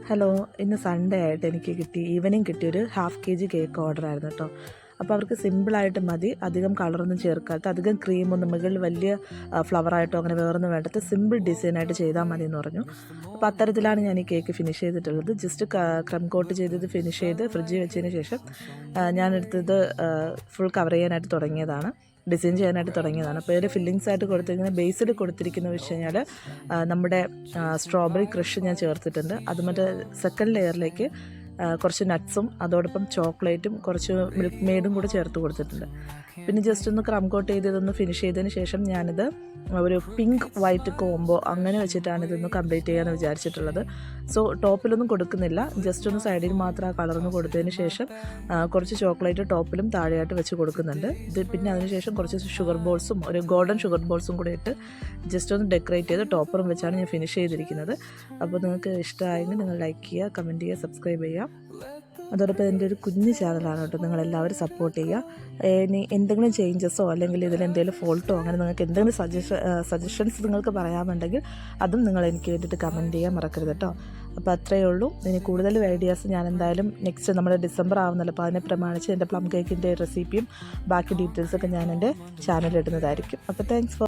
Hello, ഇന്ന് Sunday ആയിട്ട് എനിക്ക് ഈവനിങ് കിട്ടിയൊരു ഹാഫ് kg കേക്ക് ഓർഡർ ആയിരുന്നു കേട്ടോ. അപ്പോൾ അവർക്ക് സിമ്പിളായിട്ട് മതി, അധികം കളറൊന്നും ചേർക്കാത്ത, അധികം ക്രീമൊന്നും മുകളിൽ വലിയ ഫ്ലവറായിട്ടോ അങ്ങനെ വേറൊന്നും വേണ്ടത്, സിമ്പിൾ ഡിസൈനായിട്ട് ചെയ്താൽ മതി എന്ന് പറഞ്ഞു. അപ്പോൾ അത്തരത്തിലാണ് ഞാൻ ഈ കേക്ക് ഫിനിഷ് ചെയ്തിട്ടുള്ളത്. ജസ്റ്റ് ക്രം കോട്ട് ചെയ്തത് ഫിനിഷ് ചെയ്ത് ഫ്രിഡ്ജിൽ വെച്ചതിന് ശേഷം ഞാനെടുത്തത് ഫുൾ കവർ ചെയ്യാനായിട്ട് തുടങ്ങിയതാണ്, ഡിസൈൻ ചെയ്യാനായിട്ട് തുടങ്ങിയതാണ്. അപ്പോൾ ഇതിൽ ഫില്ലിങ്സ് ആയിട്ട് കൊടുത്തിരിക്കുന്ന ബേസിൽ കൊടുത്തിരിക്കുന്നത് വെച്ച് കഴിഞ്ഞാൽ നമ്മുടെ സ്ട്രോബെറി ക്രഷ് ഞാൻ ചേർത്തിട്ടുണ്ട്. അത് മറ്റേ സെക്കൻഡ് ലെയറിലേക്ക് കുറച്ച് നട്ട്സും അതോടൊപ്പം ചോക്ലേറ്റും കുറച്ച് മിൽക്ക് മെയ്ഡും കൂടെ ചേർത്ത് കൊടുത്തിട്ടുണ്ട്. പിന്നെ ജസ്റ്റ് ഒന്ന് ക്രം കോട്ട് ചെയ്തതൊന്ന് ഫിനിഷ് ചെയ്തതിന് ശേഷം ഞാനിത് ഒരു പിങ്ക് വൈറ്റ് കോംബോ അങ്ങനെ വെച്ചിട്ടാണ് ഇതൊന്ന് കംപ്ലീറ്റ് ചെയ്യാമെന്ന് വിചാരിച്ചിട്ടുള്ളത്. സോ ടോപ്പിലൊന്നും കൊടുക്കുന്നില്ല, ജസ്റ്റ് ഒന്ന് സൈഡിൽ മാത്രം ആ കളറൊന്ന് കൊടുത്തതിന് ശേഷം കുറച്ച് ചോക്ലേറ്റ് ടോപ്പിലും താഴെയായിട്ട് വെച്ച് കൊടുക്കുന്നുണ്ട്. ഇത് പിന്നെ അതിനുശേഷം കുറച്ച് ഷുഗർ ബോൾസും ഒരു ഗോൾഡൻ ഷുഗർ ബോൾസും കൂടെ ഇട്ട് ജസ്റ്റ് ഒന്ന് ഡെക്കറേറ്റ് ചെയ്ത് ടോപ്പറും വെച്ചാണ് ഞാൻ ഫിനിഷ് ചെയ്തിരിക്കുന്നത്. അപ്പോൾ നിങ്ങൾക്ക് ഇഷ്ടമായെങ്കിൽ നിങ്ങൾ ലൈക്ക് ചെയ്യുക, കമൻറ്റ് ചെയ്യുക, സബ്സ്ക്രൈബ് ചെയ്യുക. അതോടൊപ്പം എൻ്റെ ഒരു കുഞ്ഞ് ചാനലാണ് കേട്ടോ, നിങ്ങളെല്ലാവരും സപ്പോർട്ട് ചെയ്യുക. ഇനി എന്തെങ്കിലും ചേഞ്ചസോ അല്ലെങ്കിൽ ഇതിലെന്തെങ്കിലും ഫോൾട്ടോ അങ്ങനെ നിങ്ങൾക്ക് എന്തെങ്കിലും സജഷൻസ് നിങ്ങൾക്ക് പറയാമെന്നുണ്ടെങ്കിൽ അതും നിങ്ങൾ എനിക്ക് വേണ്ടിയിട്ട് കമൻറ്റ് ചെയ്യാൻ മറക്കരുത് കേട്ടോ. അപ്പോൾ അത്രയേ ഉള്ളൂ. ഇനി കൂടുതൽ ഐഡിയാസ് ഞാൻ എന്തായാലും നെക്സ്റ്റ് നമ്മുടെ ഡിസംബർ ആവുന്നല്ലോ, അപ്പോൾ അതിനെ പ്രമാണിച്ച് എൻ്റെ പ്ലം കേക്കിൻ്റെ റെസിപ്പിയും ബാക്കി ഡീറ്റെയിൽസൊക്കെ ഞാൻ എൻ്റെ ചാനലിൽ ഇടുന്നതായിരിക്കും. അപ്പോൾ താങ്ക്സ് ഫോർ